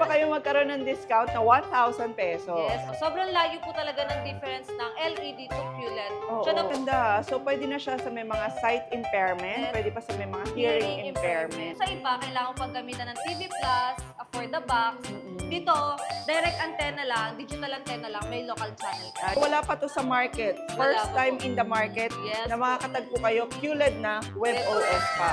pa kayo magkaroon ng discount na 1,000 pesos. Yes. Sobrang layo po talaga ng difference ng LED to QLED. Oo, Siya na po, ganda. So, pwede na siya sa may mga sight impairment, Yes. pwede pa sa may mga hearing impairment. Sa iba, kailangan pang gamitan ng TV Plus, for the box. Dito, direct antenna lang, digital antenna lang, may local channel. Wala pa to sa market. First Wala pa time po. in the market Yes na po. makakatagpo kayo QLED na WebOS pa.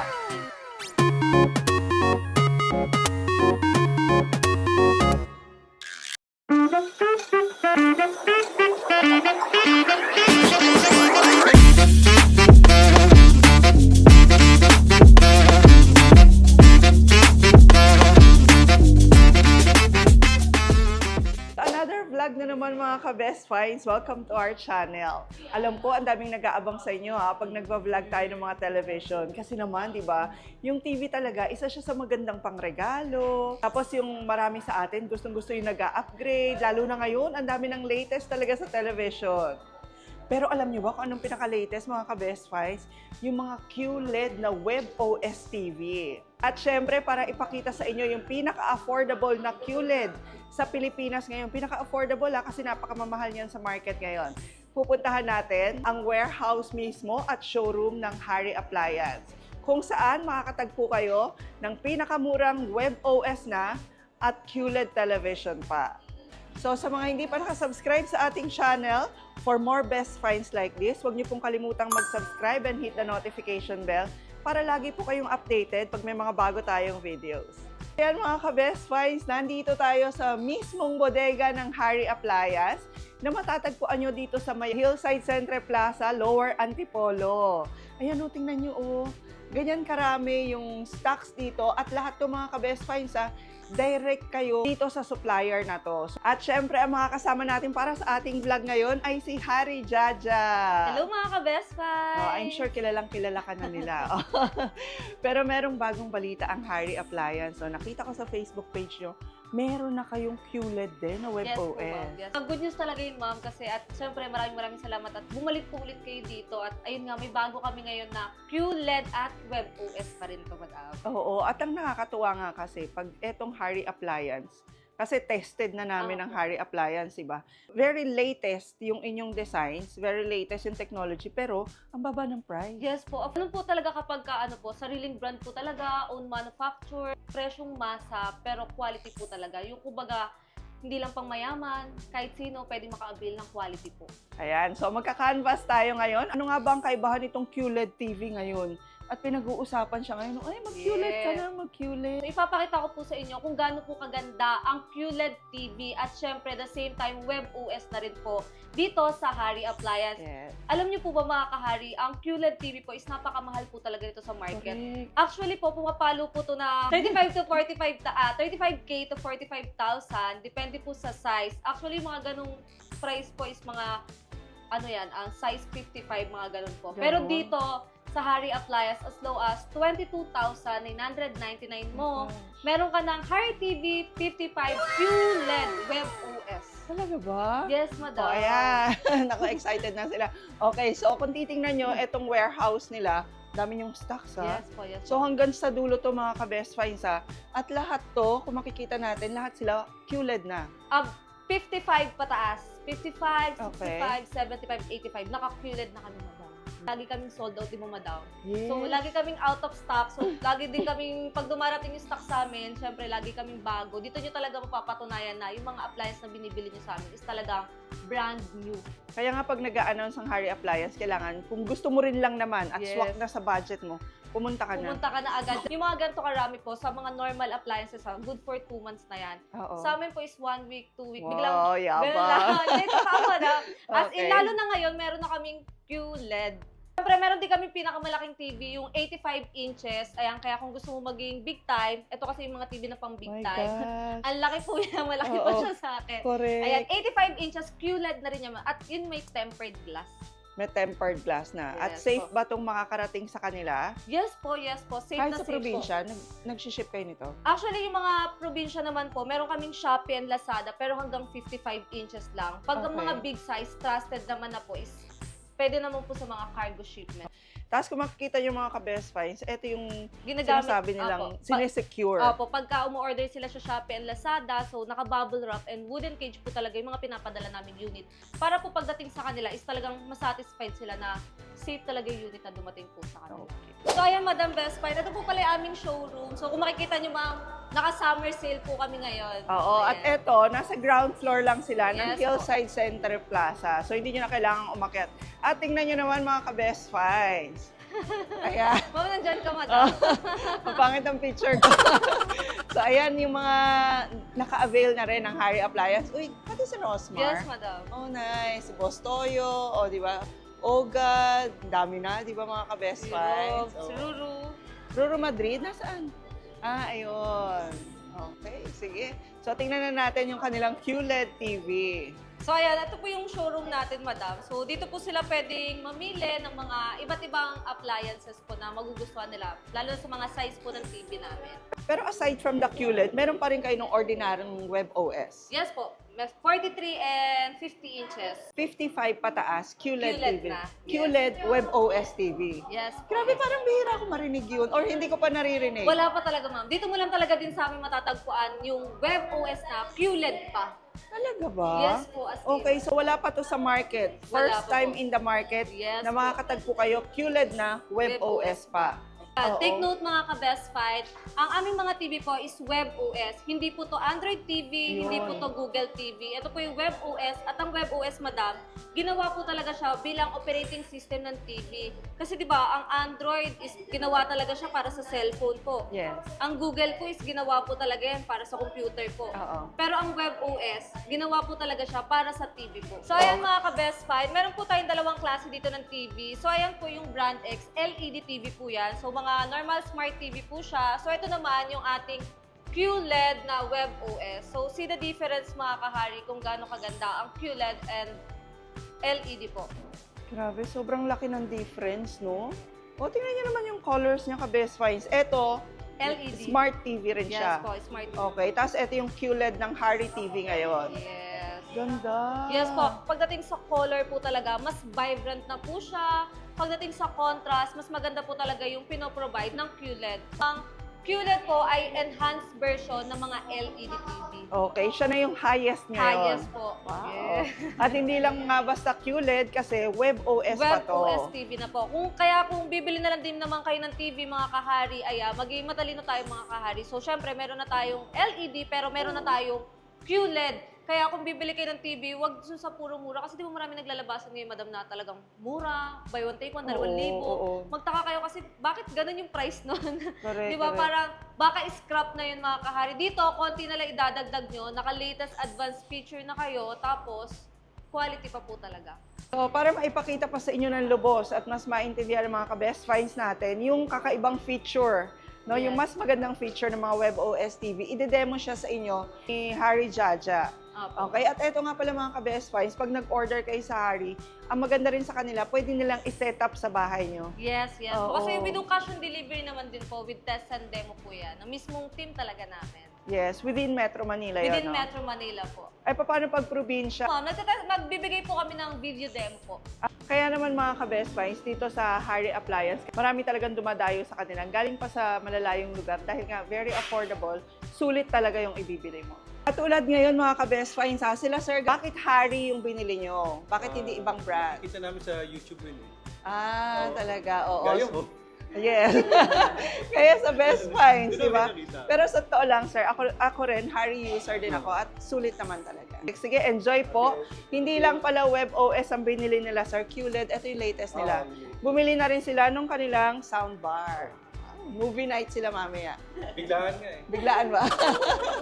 Another vlog na naman mga ka-best finds. Welcome to our channel. Alam ko, ang daming nag-aabang sa inyo pag nagva-vlog tayo ng mga television. Kasi naman, di ba, yung TV talaga, isa siya sa magandang pangregalo. Tapos yung marami sa atin, gustong-gusto yung nag-upgrade. Lalo na ngayon, ang dami ng latest talaga sa television. Pero alam niyo ba kung anong pinaka-latest mga ka-best finds? Yung mga QLED na WebOS TV. At syempre, para ipakita sa inyo yung pinaka-affordable na QLED sa Pilipinas ngayon. Pinaka-affordable kasi napakamamahal niyan sa market ngayon. Pupuntahan natin ang warehouse mismo at showroom ng Harry Appliance. Kung saan makakatagpo kayo ng pinakamurang WebOS na at QLED television pa. So sa mga hindi pa nakasubscribe sa ating channel, for more best finds like this, huwag niyo pong kalimutang mag-subscribe and hit the notification bell para lagi po kayong updated pag may mga bago tayong videos. Ayan mga ka-best finds, nandito tayo sa mismong bodega ng Harry Appliance na matatagpuan nyo dito sa may Hillside Centre Plaza, Lower Antipolo. Ayan o, tingnan nyo o. Ganyan karami yung stocks dito at lahat to mga ka-best finds direct kayo dito sa supplier na to. At syempre, ang mga kasama natin para sa ating vlog ngayon ay si Harry Jaja. hello mga ka-best finds! I'm sure kilalang kilala ka na nila. Pero merong bagong balita ang Harry Appliance. So, nakita ko sa Facebook page nyo, meron na kayong QLED din na Yes po, WebOS. ma'am. Yes. Ang good news talaga yun, ma'am, kasi at syempre maraming salamat at bumalik po ulit kayo dito at ayun nga, may bago kami ngayon na QLED at WebOS pa rin ito, madam. Oo, at ang nakakatuwa nga kasi, pag etong Harry Appliance, kasi tested na namin ang Harry Appliance, diba? Very latest yung inyong designs, very latest yung technology, pero ang baba ng price. Yes po. Ano po talaga kapag sariling brand po talaga, own manufacture, presyong masa, pero quality po talaga. Yung kumbaga, hindi lang pang mayaman, kahit sino pwede maka-avail ng quality po. Ayan, so magka-canvas tayo ngayon. Ano nga ba ang kaibahan nitong QLED TV ngayon? At pinag-uusapan siya ngayon, ay mag-QLED ka na, mag-QLED. So, ipapakita ko po sa inyo kung gaano po kaganda ang QLED TV at syempre, the same time, WebOS na rin po dito sa Harry Appliance. Yes. Alam niyo po ba mga ka-Harry, ang QLED TV po is napakamahal po talaga ito sa market. Correct. Actually po, pumapalo po to na 35K to 45,000. Depende po sa size. Actually, mga ganong price po is mga, size 55, mga ganon po. Ganon. Pero dito, sa Harry Appliance, as low as 22,999 mo, meron ka ng Harry TV 55 QLED WebOS. Talaga ba? Yes, madam. Oh, ayan. Naku-excited na sila. Okay, so kung titingnan nyo, etong warehouse nila, dami yung stocks Yes po, yes. So hanggang sa dulo to mga ka-best finds At lahat to, kung makikita natin, lahat sila QLED na. 55 pataas. 55, Okay. 65, 75, 85. Naka-QLED na kami, madam. Lagi kaming sold out, di mo, madam. Yes. So, lagi kaming out of stock. So, lagi din kaming, pag dumarating yung stock sa amin, syempre, lagi kaming bago. Dito nyo talaga mapapatunayan na yung mga appliance na binibili nyo sa amin is talagang brand new. Kaya nga pag nag-a-announce ang Harry Appliance, kailangan, kung gusto mo rin lang naman at Yes. swak na sa budget mo, pumunta ka na. Pumunta ka na agad. Yung mga ganito karami po, sa mga normal appliances, good for 2 months na yan. Oo. Sa amin po is 1 week, 2 week. Wow, Ganun yabang. lang. Dito tama na. As in, Okay. lalo na ngayon, meron na kaming QLED. Siyempre, meron din kami pinakamalaking TV, yung 85 inches. Ayan, kaya kung gusto mo maging big time, ito kasi yung mga TV na pang big My time. gosh. Ang laki po yan, malaki pa Oo. siya sa akin. Correct. Ayan, 85 inches QLED na rin yan. At yun may tempered glass. May tempered glass na. At Yes safe po. ba itong makakarating sa kanila? Yes po, yes po. Safe Kahit na sa safe probinsya, po. nag-ship kayo nito? Actually, yung mga probinsya naman po, meron kaming Shopee and Lazada, pero hanggang 55 inches lang. Pag ang Okay. mga big size, trusted naman na po is pwede naman po sa mga cargo shipment. Tapos kung makikita yung mga ka-best finds, ito yung Ginagamit, sinasabi nilang opo. sinesecure. Opo, pagka umu-order sila sa Shopee and Lazada, so naka-bubble wrap and wooden cage po talaga yung mga pinapadala namin unit. Para po pagdating sa kanila is talagang masatisfied sila na safe talaga yung unit na dumating po sa kanila. Okay. So ayan, Madam Best Find, ito po pala yung aming showroom. So kung makikita nyo, ma'am, naka-summer sale po kami ngayon. Oo, at Ayan. eto, nasa ground floor lang sila ng Yes, Hillside Center Plaza. So hindi nyo na kailangang umakyat. At tingnan nyo naman mga ka-best finds. Ayan. Ma'am, nandyan ka, Madam. Mapangit ang picture ko. So, ayan yung mga naka-avail na rin ng Harry Appliance. Uy, pati si Rosmar. Yes, Madam. Oh, nice. Si Boss Toyo. O, di ba? Oga. Dami na, di ba mga ka-best finds? Si Ruru. Ruru Madrid, nasaan? Ah, ayun. Okay, sige. So, tingnan na natin yung kanilang QLED TV. So ayan, ito po yung showroom natin, Madam. So dito po sila pwedeng mamili ng mga iba't ibang appliances po na magugustuhan nila, lalo sa mga size po ng TV namin. Pero aside from the QLED, meron pa rin kayo ng ordinaryong web OS. Yes po, may 43 and 50 inches. 55 pataas, QLED QLED TV. na. QLED web OS TV. Yes po. Grabe, parang bihira ako marinig yun. Or hindi ko pa naririnig. Wala pa talaga, ma'am. Dito mo lang talaga din sa amin matatagpuan yung web OS na QLED pa. Talaga ba? Yes po, as in. Okay, so wala pa to sa market. Wala First pa time po. in the market Yes na po. makakatagpo kayo QLED na web Web OS pa. Oo. Take note mga ka-Best Find, ang aming mga TV po is web OS. Hindi po to Android TV, hindi po Yun. to Google TV. Ito po yung web OS at ang web OS, Madam, ginawa po talaga siya bilang operating system ng TV. Kasi 'di ba, ang Android is ginawa talaga siya para sa cellphone po. Yes. Ang Google po is ginawa po talaga yan para sa computer po. Oo. Pero ang web OS, ginawa po talaga siya para sa TV po. So ayan mga ka-Best Find, meron po tayong dalawang klase dito ng TV. So ayan po yung Brand X, LED TV po yan. So mga normal smart TV po siya. So ito naman yung ating QLED na web OS. So see the difference mga kahari kung gaano kaganda ang QLED and LED po. Grabe, sobrang laki ng difference, no? O, tingnan niyo naman yung colors niya ka-best finds. Ito, LED. smart TV rin siya. Yes po, smart TV. Okay, tapos ito yung QLED ng Harry TV ngayon. Yes. Ganda. Yes po, pagdating sa color po talaga, mas vibrant na po siya. Pagdating sa contrast, mas maganda po talaga yung pinoprovide ng QLED. Ang QLED po ay enhanced version ng mga LED TV. Okay, siya na yung highest ngayon. Highest po. Wow. Yes. At hindi lang nga basta QLED kasi web OS pa Web to. OS TV na po. Kung bibili na lang din naman kayo ng TV mga kahari, ay maging matalino tayo mga kahari. So syempre, meron na tayong LED pero meron na tayong QLED. Kaya kung bibili kayo ng TV, wag dun sa puro mura. Kasi di ba marami naglalabasan ngayon, Madam, na talagang mura, buy one take one, 2,000. oo. Magtaka kayo kasi bakit ganun yung price nun? Correct, Di ba? correct. Parang baka scrap na yun mga kahari. Dito, konti na lang idadagdag nyo. Naka-latest advanced feature na kayo. Tapos, quality pa po talaga. So, para maipakita pa sa inyo ng lubos at mas maintindihan ng mga ka-best finds natin, yung kakaibang feature, no, Yes. yung mas magandang feature ng mga web OS TV, ide-demo siya sa inyo ni Harry Jaja. Opo. Okay, at eto nga pala mga ka-best finds, pag nag-order kayo sa Harry, ang maganda rin sa kanila, pwede nilang i-set up sa bahay nyo. Yes, yes. Oo. Kasi we do cash on delivery naman din po with test and demo po yan. Ang mismong team talaga namin. Yes, within Metro Manila yun, Within no? Metro Manila po. Ay, paano pag probinsya? Ma'am, magbibigay po kami ng video demo po. Kaya naman mga ka-best finds, dito sa Harry Appliance, marami talagang dumadayo sa kanila. Galing pa sa malalayong lugar dahil nga very affordable, sulit talaga yung ibibili mo. At tulad ngayon mga ka-best finds, sila sir, bakit Harry yung binili nyo? Bakit hindi ibang brand? Kita namin sa YouTube yun eh. Ah, Oo. talaga, oo. Gaya mo. Yes. Kaya sa best finds, di Doon ba? namin nakita. Pero sa totoo lang, sir, ako rin, Harry user din ako at sulit naman talaga. Sige, enjoy po. Hindi lang pala web OS ang binili nila, sir. QLED, ito yung latest nila. Bumili na rin sila nung kanilang soundbar. Movie night sila mamaya. Biglaan nga eh. Biglaan ba?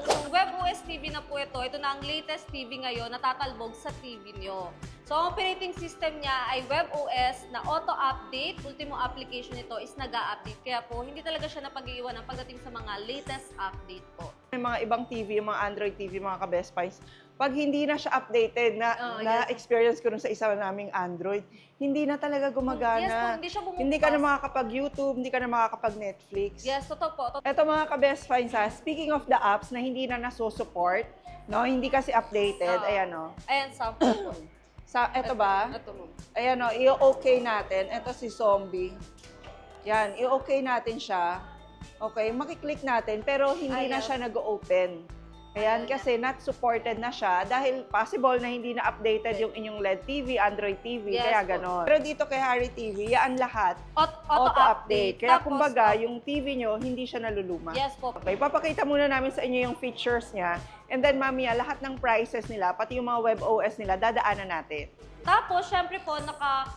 So, web OS TV na po ito. Ito na ang latest TV ngayon na tatalbog sa TV nyo. So, ang operating system niya ay web OS na auto-update. Ultimo application nito is nag-a-update. Kaya po, hindi talaga siya napag-iiwanan pagdating sa mga latest update po. May mga ibang TV, yung mga Android TV, mga ka-best finds, pag hindi na siya updated, yes. experience ko rin sa isa naming Android, hindi na talaga gumagana. Yes po, hindi siya bumubukas. Hindi ka na makakapag-YouTube, hindi ka na makakapag-Netflix. Yes, totoo po. Ito mga ka-best finds speaking of the apps na hindi na nasusupport, no, hindi kasi updated, Oo. ayan no. Ayan, sample po. Eto ba? Ito mo. Ayan o, i-okay natin. Ito si Zombie. Yan, i-okay natin siya. Okay, makiklik natin, pero hindi na Ayaw. siya nag-open. Ayan, Ayaw kasi not supported na siya dahil possible na hindi na updated yung inyong LED TV, Android TV, Yes kaya po. ganon. Pero dito kay Harry TV, yan lahat Auto-update. Kaya Tapos, kumbaga, yung TV nyo, hindi siya naluluma. Yes po. Okay, papakita muna namin sa inyo yung features niya. And then, mamaya, lahat ng prices nila, pati yung mga web OS nila, dadaanan natin. Tapos, syempre po, naka-web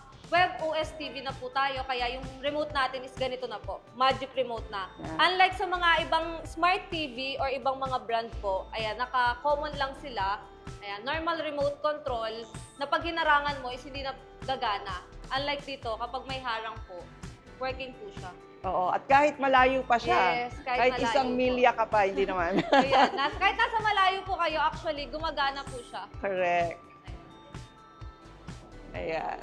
OS TV na po tayo, kaya yung remote natin is ganito na po. Magic remote na. Yeah. Unlike sa mga ibang smart TV or ibang mga brand po, ayan, naka-common lang sila. Ayan, normal remote control, na pag hinarangan mo is hindi na gagana. Unlike dito, kapag may harang po, working po siya. Oo, at kahit malayo pa siya, Yes, kahit malayo isang po. milya ka pa, hindi naman. Ayan, kahit nasa malayo po kayo, actually, gumagana po siya. Correct. Ayan.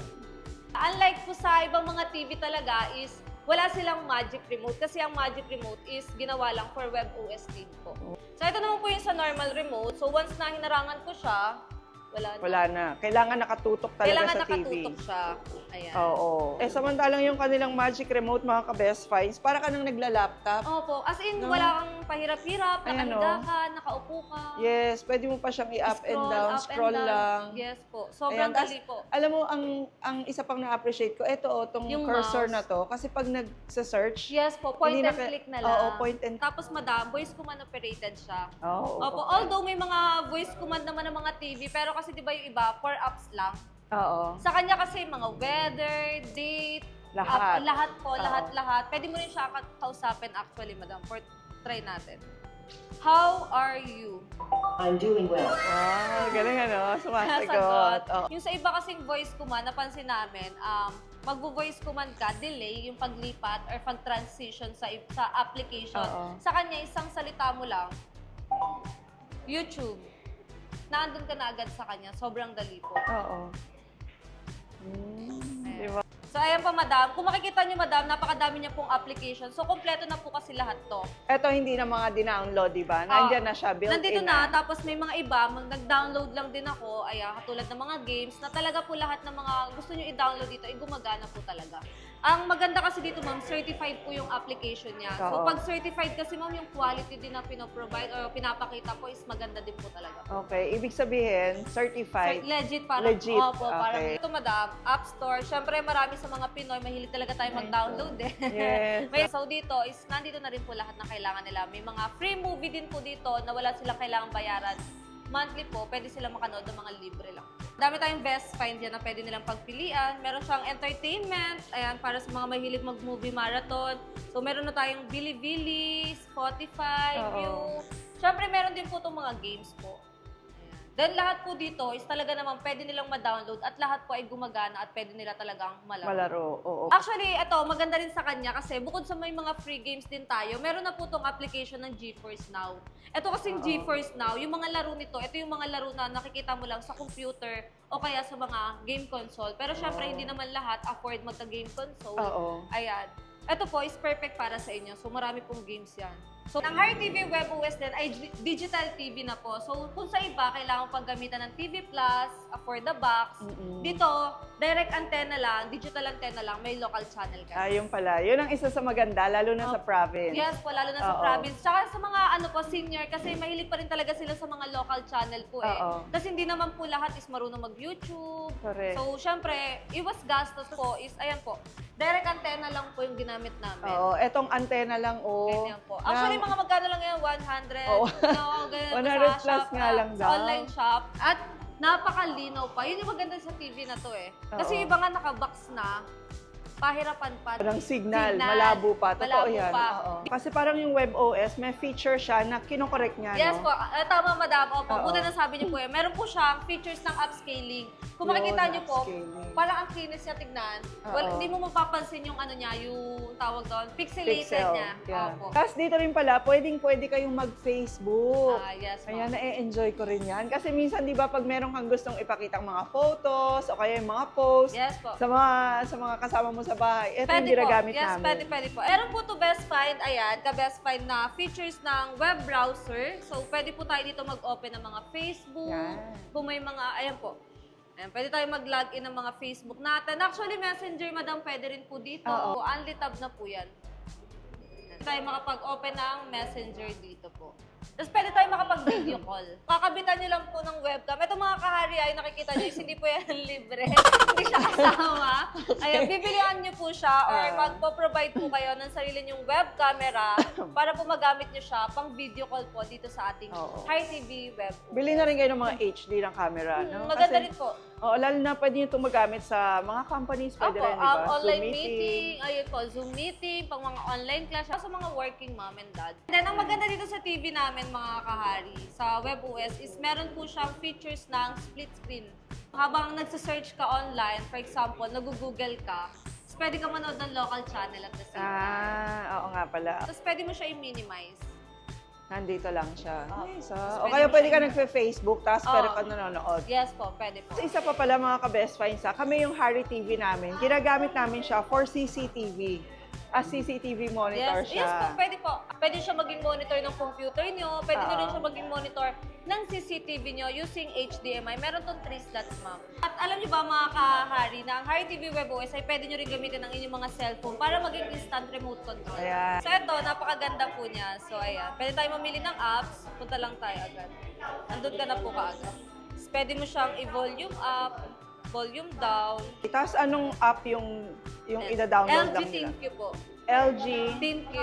Unlike po sa ibang mga TV talaga is wala silang magic remote kasi ang magic remote is ginawa lang for web OS TV po. So ito naman po yung sa normal remote. So once na hinarangan ko siya, wala na. Wala na. Kailangan nakatutok talaga Kailangan sa TV. nakatutok siya. Ayan. Oo. Samantalang yung kanilang Magic Remote, mga ka-best finds, para ka nang nagla-laptop. Opo. As in, No? wala kang pahirap-hirap, Ayan, nakahiga ka, nakaupo ka. Yes, pwede mo pa siyang i-up and down, up and scroll down. lang. Yes po. Sobrang Ayan, tas, dali po. Alam mo, ang isa pang na-appreciate ko, ito tong Yung cursor mouse. na to. Kasi pag nag-search, Yes po. Point Hindi and na click na lang. oo, point and- Tapos madam, voice command operated siya. oh, Opo, okay. although may mga voice command naman ng mga TV, pero kasi di ba yung iba, 4 apps lang. Oo. Sa kanya kasi mga weather, date, Lahat. lahat po, Oo. lahat. Pwede mo rin siya kausapin actually, madam. Try natin. How are you? I'm doing well. Wow, galing ano, sumasagot. Sagot. Oo. Yung sa iba kasing voice command, napansin namin, magvo-voice command ka, delay yung paglipat or pag-transition sa application. Oo. Sa kanya, isang salita mo lang, YouTube. Nandun ka na agad sa kanya. Sobrang dali po. Oo. Di ba? So, ayan pa, madam. Kung makikita nyo, madam, napakadami niya pong application. So, kompleto na po kasi lahat to. Ito hindi na mga dinownload, di ba? Nandyan na siya, built-in Nandito na. Tapos may mga iba, nag-download lang din ako. Ayan, katulad ng mga games, na talaga po lahat ng mga gusto nyo i-download dito, ay gumagana po talaga. Ang maganda kasi dito, ma'am, certified po yung application niya. So, Oo. pag certified kasi, ma'am, yung quality din na pinoprovide or pinapakita po is maganda din po talaga. Okay, ibig sabihin, certified. Legit, parang, Legit, opo, parang okay. ito, madam, App Store. Siyempre, marami sa mga Pinoy, mahilig talaga tayo mag-download eh. Yes. So, dito is, nandito na rin po lahat ng kailangan nila. May mga free movie din po dito na wala silang kailangang bayaran. Monthly po, pwede sila makanood ng mga libre lang. Dami tayong best find dyan na pwede nilang pagpilian. Meron siyang entertainment, ayan, para sa mga mahilig mag-movie marathon. So, meron na tayong Bilibili, Spotify, Oo. View. Siyempre, meron din po itong mga games po. Ayan. Then, lahat po dito is talaga naman pwede nilang ma-download at lahat po ay gumagana at pwede nila talagang malaro. Malaro, oo. Actually, ito, maganda rin sa kanya kasi bukod sa may mga free games din tayo, meron na po itong application ng GeForce Now. Ito kasing Oo. GeForce Now, yung mga laro nito, ito yung mga laro na nakikita mo lang sa computer o kaya sa mga game console. Pero syempre, Oo. hindi naman lahat afford magka-game console. Oo. Ayan. Ito po is perfect para sa inyo. So, marami pong games yan. So, ang Harry TV Web OS din ay digital TV na po. So, kung sa iba, kailangan pang gamitan ng TV Plus, for the box. Mm-mm. Dito, direct antenna lang, digital antenna lang, may local channel ka. Yun pala. Yun ang isa sa maganda, lalo na sa province. Yes po, lalo na sa Oo. province. Tsaka sa mga ano po, senior, kasi mahilig pa rin talaga sila sa mga local channel po eh. Oo. Kasi hindi naman po lahat is marunong mag-YouTube. Correct. So, syempre, iwas gastos po is, ayan po, direct antenna lang po yung ginamit namin. Oo, etong antena lang, Ganyan po. Actually, mga magkano lang yan, 100. Oo. No, ganyan po 100 sa plus shop, nga lang sa daw. online shop. At napakalinaw pa. Yun yung maganda sa TV na to eh. Kasi Oo. iba nga nakabox na, pahirapan pa. Parang signal, malabo pa. Totoo Malabo yan. pa. Oo. Kasi parang yung web OS, may feature siya na kinokorek niya, Yes no? po, tama madam. Opo, Oo. buti na sabi niyo po eh. Meron po siyang features ng upscaling. Kung Yun, makikita niyo po, upscaling. parang ang kinis niya tignan. Well, Oo. hindi mo mapapansin yung ano niya, yung tawag doon, pixelated Pixel. niya. Yeah. Opo. Tapos dito rin pala, pwede kayong mag-Facebook. Yes po. Ayan, na-enjoy ko rin yan. Kasi minsan, di ba, pag meron kang gustong ipakita mga photos o kaya yung mga posts Yes po. sa mga kasama mo sa bahay, ito yung Pwede po. ginagamit Yes, namin. pwede po. Meron po to Best Find, ayan, ka-Best Find na features ng web browser. So, pwede po tayo dito mag-open ng mga Facebook. Yan. Kung may mga, ayan po. Ayan, pwede tayo mag-login ng mga Facebook natin. Actually, Messenger, madam, pwede rin po dito. Oo. Only tab na po yan. Pwede tayo makapag-open ng Messenger dito po. Tapos pwede tayo makapag-video call. Kakabitan nyo lang po ng webcam. Ito mga kahari ay nakikita nyo, hindi po yan libre. Hindi siya kasama. Ayan, bibilihan nyo po siya or magpo-provide po kayo ng sarili nyong web camera para po magamit nyo siya pang video call po dito sa ating Oo. Hi TV web. Bili na rin kayo ng mga HD ng camera, no? Maganda Kasi- rin po. Oo, lalo na pwede nyo itong magamit sa mga companies, pwede rin, di ba? Online Zoom meeting, ayun po, Zoom meeting, pang mga online class, sa mga working mom and dad. And then, ang maganda dito sa TV namin, mga kahari, sa WebOS, is meron po siyang features ng split screen. Habang nagsa-search ka online, for example, nag-google ka, tapos pwede ka manood ng local channel at the same time. Oo nga pala. Tapos pwede mo siya i-minimize. Nandito lang siya. Nice, Tapos O pwede kaya mo pwede siya ka nagpe-Facebook, tapos pwede Oo. ka nanonood. Yes po, pwede po. Isa pa pala mga ka-best finds, kami yung Harry TV namin, ginagamit namin siya for CCTV. As CCTV monitor Yes, siya. yes po, pwede po. Pwede siya maging monitor ng computer nyo. Pwede nyo rin siya maging monitor ng CCTV nyo using HDMI. Meron tong 3 slots, ma'am. At alam nyo ba mga kahari, na ang Harry TV WebOS ay pwede nyo rin gamitin ng inyong mga cellphone para maging instant remote control. Ayan. So ito, napakaganda po niya. So ayan, pwede tayo mamili ng apps. Punta lang tayo agad. Nandun ka na po kaagad. Tapos pwede mo siyang i-volume up, volume down. Tapos anong app yung ida-download lang LG nila? ThinQ po. LG ThinQ.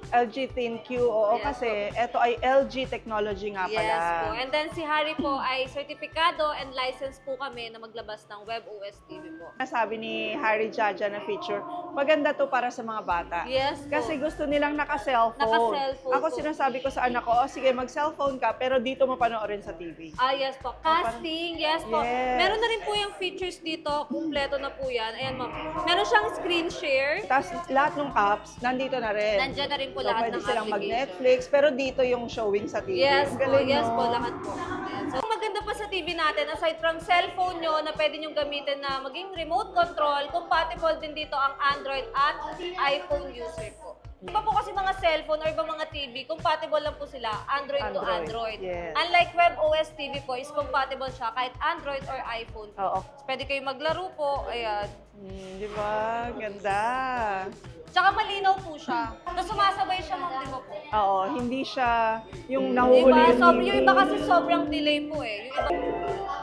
LG ThinQ, oo, Yes, kasi ito ay LG technology nga pala. Yes po. And then si Harry po ay sertipikado and license po kami na maglabas ng WebOS TV po. Sabi ni Harry Jaja na feature, maganda to para sa mga bata. Yes po. Kasi gusto nilang naka-cellphone. Naka-cellphone Ako po. sinasabi ko sa anak ko, sige mag-cellphone ka, pero dito mapanoorin sa TV. Yes po. Casting, yes po. Yes. Meron na rin po yung features dito. Kumpleto na po yan. Ayan ma'am. Meron siyang screen share. Tapos lahat ng apps, nandito na rin. Nandiyan na rin po So, lahat pwede ng silang application. mag-Netflix, pero dito yung showing sa TV. Yes Ang po, galing, yes no? po, lahat po. Ayan. So, maganda pa sa TV natin, aside from cellphone nyo na pwede nyo gamitin na maging remote control, compatible din dito ang Android at iPhone user po. Iba po kasi mga cellphone or iba mga TV, compatible lang po sila Android to Android. Yes. Unlike WebOS TV po, is compatible siya kahit Android or iPhone. Oo. So, pwede kayo maglaro po, ayan. Di ba? Ganda. Tsaka malinaw po siya. Tapos sumasabay siya mga di ba po? Oo, hindi siya yung Diba? nahuhuli yung Yung iba kasi sobrang delay po eh. Yung iba...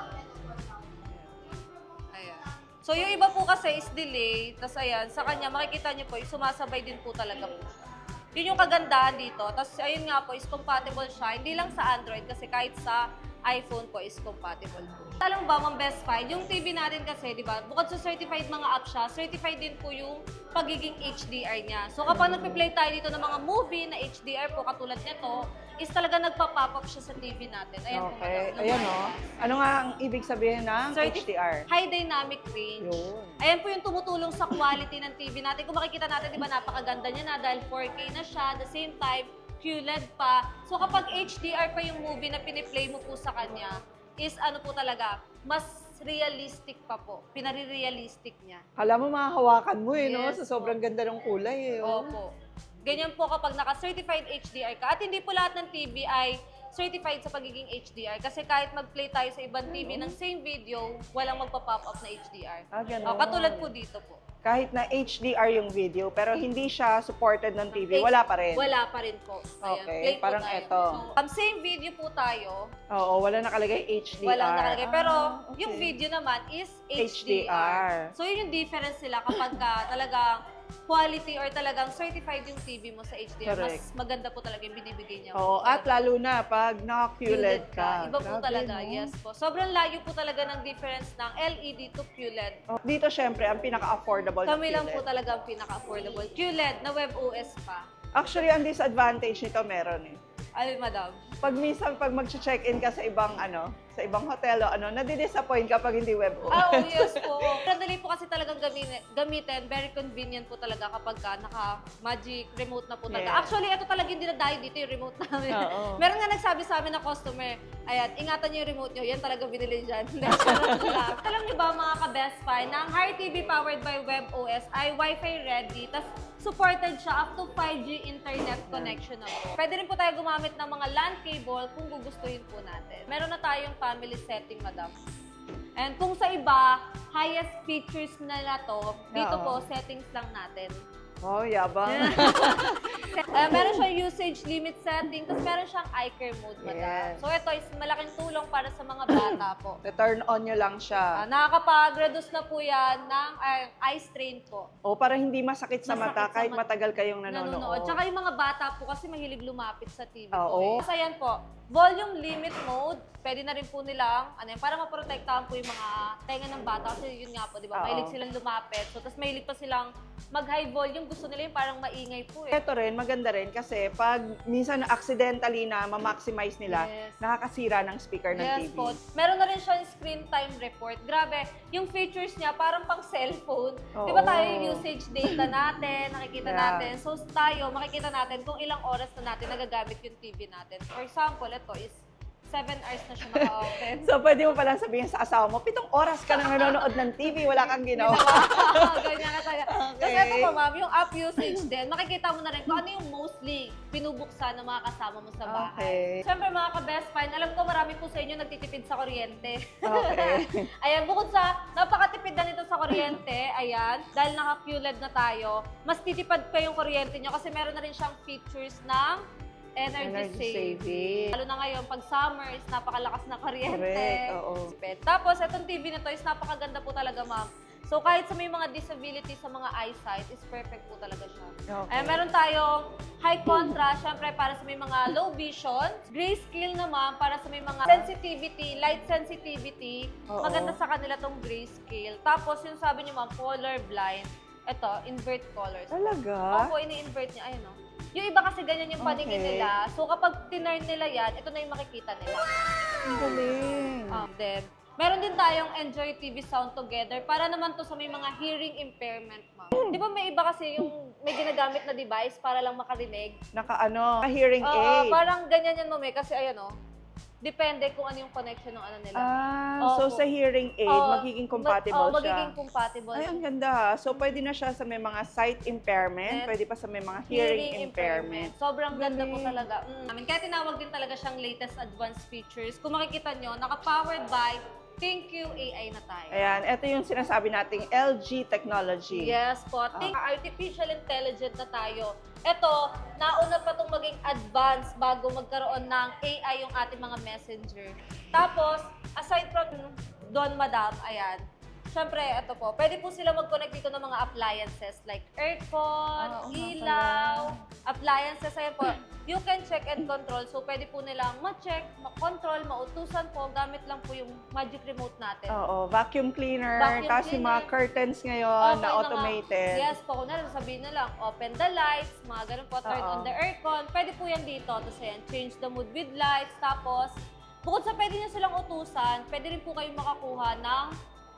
Ayan. So yung iba po kasi is delay, tapos ayan, sa kanya makikita niyo po, sumasabay din po talaga po siya. Yun yung kagandahan dito. Tapos ayun nga po, is compatible siya. Hindi lang sa Android kasi kahit sa iPhone po is compatible po. Alam ba, Ma'am Best Find, yung TV natin kasi, di ba, bukod sa certified mga app siya, certified din po yung pagiging HDR niya. So kapag nagpe-play tayo dito ng mga movie na HDR po, katulad nito, is talaga nagpa-pop up siya sa TV natin. Ayan po, Okay. madam. Ayan o. Ano nga ang ibig sabihin ng HDR? High dynamic range. Yun. Ayan po yung tumutulong sa quality ng TV natin. Kung makikita natin, di ba, napakaganda niya na dahil 4K na siya. At the same time, QLED pa. So kapag HDR pa yung movie na piniplay mo po sa kanya, is ano po talaga, mas realistic pa po. Pinari-realistic niya. Kala mo mahahawakan mo eh, no? Yes, Sa sobrang ganda ng kulay eh. Oh. Opo. Ganyan po kapag naka-certified HDR ka. At hindi po lahat ng TV ay certified sa pagiging HDR. Kasi kahit mag-play tayo sa ibang TV ng same video, walang magpa-pop up na HDR. Ganun. Katulad po dito po. Kahit na HDR yung video, pero hindi siya supported ng TV, wala pa rin. Wala pa rin po. Okay, play po parang tayo. eto. So, same video po tayo. Oo, wala nakalagay HDR. Walang nakalagay. Pero okay. yung video naman is HDR. So yun yung difference sila kapag ka talagang quality or talagang certified yung TV mo sa HDR. Correct. Mas maganda po talaga yung binibigay niya. Oo, at lalo na pag naka-QLED ka. Iba po Grabe, talaga, no? yes po. Sobrang layo po talaga ng difference ng LED to QLED. Oh, dito syempre, ang pinaka-affordable Kami na lang po QLED. talaga ang pinaka-affordable. QLED na WebOS pa. Actually, ang disadvantage nito meron eh. Ay, madam. Pag minsan, pag mag-check-in ka sa ibang sa ibang hotel o nadi-disappoint kapag hindi WebOS. Oh, yes po. Pero dali po kasi talagang gamitin. Very convenient po talaga kapag ka naka-magic remote na po talaga. Yeah. Actually, ito talaga yung dinadayo dito yung remote namin. Oo. Meron nga nagsabi sa amin na customer, ayan, ingatan niyo yung remote niyo. Yan talaga binili dyan. Hindi, charot lang. Alam niyo ba mga ka-Best Find, na ang Harry TV powered by WebOS ay Wi-Fi ready. Tas supported siya up to 5G internet connection na po. Pwede rin po tayo gumamit ng mga LAN cable kung gugustuhin po natin. Meron na tayong family setting, madam. And kung sa iba, highest features nila to, dito Oo. po, settings lang natin. Oh, yabang. Meron siyang usage limit setting, tapos meron siyang eye care mode, madam. Yes. So ito is malaking tulong para sa mga bata po. Turn on nyo lang siya. Nakakapag-reduce na po yan ng eye strain po. O, para hindi masakit sa Masakit mata sa kahit mata. matagal kayong nanonood. Tsaka yung mga bata po kasi mahilig lumapit sa TV Oo. po. Kasi yan po, volume limit mode, pwede na rin po nilang, para maprotektahan po yung mga tenga ng bata. Kasi yun nga po, di ba? Oo. Mahilig silang lumapit. So, tapos mahilig pa silang mag-high volume. Gusto nila yung parang maingay po eh. Ito rin, maganda rin kasi pag minsan accidentally na ma-maximize nila, Yes. nakakasira ng speaker ng Yes TV. po. Meron na rin siyang screen time report. Grabe, yung features niya parang pang cellphone. Di ba Oo. tayo yung usage data natin, nakikita Yeah. natin. So tayo, makikita natin kung ilang oras na natin nagagamit yung TV natin. For example, ito is 7 hours na siya naka-open. So, pwede mo palang sabihin sa asawa mo, 7 oras ka na nanonood ng TV, wala kang ginawa. Ganyan ka talaga. Okay. Tapos ito pa, ma'am, yung app usage din, makikita mo na rin kung ano yung mostly pinubuksan ng mga kasama mo sa bahay. Okay. Siyempre, mga ka-best find, alam ko marami po sa inyo nagtitipid sa kuryente. Okay. Ayan, bukod sa napakatipid na nito sa kuryente, ayan, dahil naka-QLED na tayo, mas titipad pa yung kuryente nyo kasi meron na rin siyang features ng energy saving. Lalo na ngayon, pag summer is napakalakas na kuryente. Correct, oo. Tapos, itong TV na to is napakaganda po talaga, ma'am. So, kahit sa may mga disability sa mga eyesight, is perfect po talaga siya. Okay. Ayan, meron tayong high contrast, syempre para sa may mga low vision. Grayscale naman, para sa may mga sensitivity, light sensitivity. Oo. Maganda sa kanila tong grayscale. Tapos, yung sabi niyo, ma'am, color blind. Ito, invert colors. Talaga? Opo, ini-invert niya. Ayun, no? Yung iba kasi ganyan yung paningin Okay. nila. So, kapag tinurn nila yan, ito na yung makikita nila. Ang galing. Then, meron din tayong Enjoy TV Sound Together para naman to sa may mga hearing impairment, ma'am. Di ba may iba kasi yung may ginagamit na device para lang makarinig? Hearing Oo, aid. parang ganyan yan, ma'am, kasi ayan, oh. Depende kung ano yung connection ng ano nila. So Opo. sa hearing aid, Oo, magiging compatible siya. magiging compatible. Ay, ang ganda. So, pwede na siya sa may mga sight impairment, Yes. pwede pa sa may mga hearing impairment. Sobrang ganda po Galing. talaga. Kaya tinawag din talaga siyang latest advanced features. Kung makikita nyo, naka-powered by ThinQ AI na tayo. Ayan, ito yung sinasabi nating LG technology. Yes po. Think artificial intelligent na tayo. Ito, nauna pa itong maging advanced bago magkaroon ng AI yung ating mga messenger. Tapos, aside from doon, madam, ayan, syempre, ito po, pwede po sila mag-connect dito ng mga appliances like aircon, Oo nga ilaw, appliances, ayan po. You can check and control. So, pwede po nilang ma-check, ma-control, mautusan po, gamit lang po yung magic remote natin. Oo, vacuum cleaner, Vacuum tapos yung mga cleaner. curtains ngayon na Okay automated. Yes po, kung nalang sabihin na lang, open the lights, mga ganun po, turn Oo. on the aircon. Pwede po yan dito. Tapos ayan, change the mood with lights. Tapos, bukod sa pwede nyo silang utusan, pwede rin po kayong makakuha ng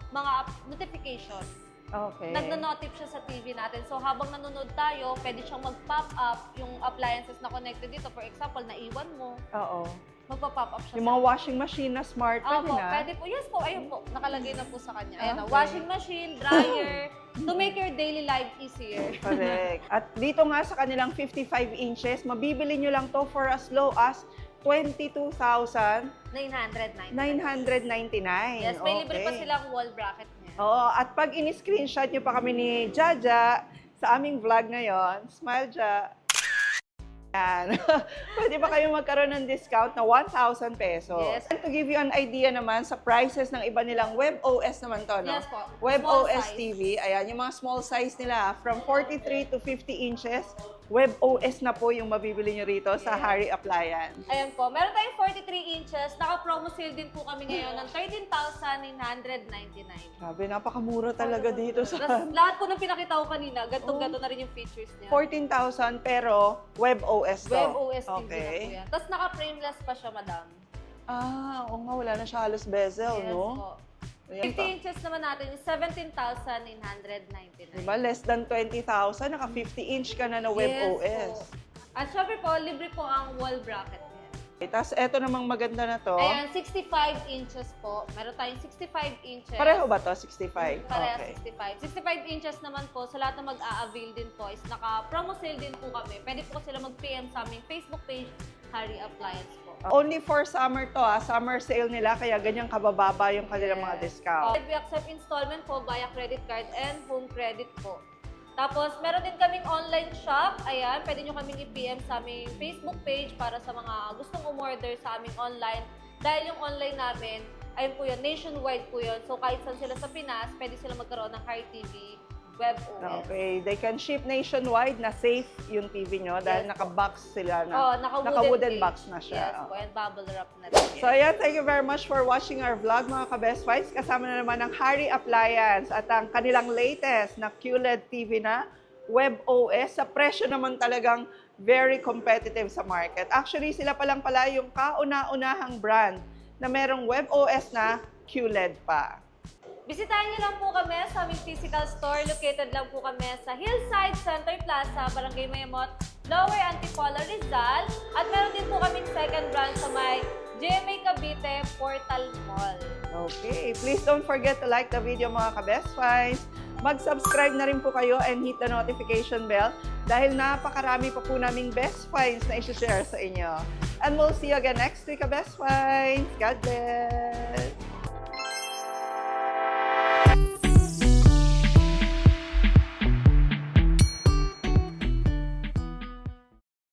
mga notification. Okay. Nagna-notif siya sa TV natin. So, habang nanonood tayo, pwede siyang mag-pop up yung appliances na connected dito. For example, naiwan mo, Oo. magpa-pop up siya Yung sa mga washing machine na smart, pwede Opo, na. pwede po. Yes po, ayun po. Nakalagay na po sa kanya. Ayan, Okay. washing machine, dryer, to make your daily life easier. Correct. At dito nga sa kanilang 55 inches, mabibili nyo lang to for as low as 22,999. 999. Yes, may libre pa Okay. silang wall bracket niya. Oo, at pag in-screenshot nyo pa kami ni Jaja sa aming vlog ngayon, smile Ja. Yan. Pwede ba kayong magkaroon ng discount na 1,000 pesos? Yes. And to give you an idea naman sa prices ng iba nilang WebOS naman to, no? Yes po. Small WebOS size. TV, ayan, yung mga small size nila, from 43 to 50 inches, WebOS na po yung mabibili nyo rito sa Yes. Harry Appliance. Ayan po. Meron tayong 43 inches. Naka-promo sale din po kami ngayon ng 13,999. Grabe, napakamura talaga dito sa Tapos lahat po ng pinakita ko kanina, gantong-ganto na rin yung features niya. 14,000 pero WebOS to. WebOS TV na po Okay. yan. Tapos naka-frameless pa siya, madam. Oo nga, wala na siya halos bezel, Yes no? po. Ayan 50 pa. inches naman natin is 17,999. Diba? Less than 20,000, naka 50 inch ka na na WebOS. Yes po. At syempre po, libre po ang wall bracket niya. Tapos eto namang maganda na to. Ayan, 65 inches po. Meron tayong 65 inches. Pareho ba to? 65? Pareha Okay. 65. 65 inches naman po, sa lahat na mag-a-avail din po is naka-promo sale din po kami. Pwede po sila mag-PM sa aming Facebook page, Harry Appliance po. Only for summer to summer sale nila, kaya ganyang kabababa yung kanilang mga discount. We accept installment po via credit card and home credit po. Tapos, meron din kaming online shop. Ayan, pwede nyo kaming i-PM sa aming Facebook page para sa mga gustong umorder sa aming online. Dahil yung online namin, ayun po yun, nationwide po yun. So, kahit saan sila sa Pinas, pwede sila magkaroon ng Fire TV web OS. Okay, they can ship nationwide na safe yung TV nyo dahil Yes, naka-box sila na. Naka-wooden Naka-wooden cage. box na siya. Yes po, and bubble wrap na rin. So ayan, thank you very much for watching our vlog mga ka-Best Finds. Kasama na naman ang Harry Appliance at ang kanilang latest na QLED TV na web OS sa presyo naman talagang very competitive sa market. Actually, sila pa lang pala yung kauna-unahang brand na merong web OS na QLED pa. Bisitahin niyo lang po kami sa aming physical store. Located lang po kami sa Hillside Center Plaza, Barangay Mayamot, Lower Antipolo, Rizal. At meron din po kaming second branch sa may GMA Cavite Portal Mall. Okay, please don't forget to like the video mga ka-Best Finds. Mag-subscribe na rin po kayo and hit the notification bell dahil napakarami pa po naming Best Finds na isi-share sa inyo. And we'll see you again next week, ka-Best Finds. God bless!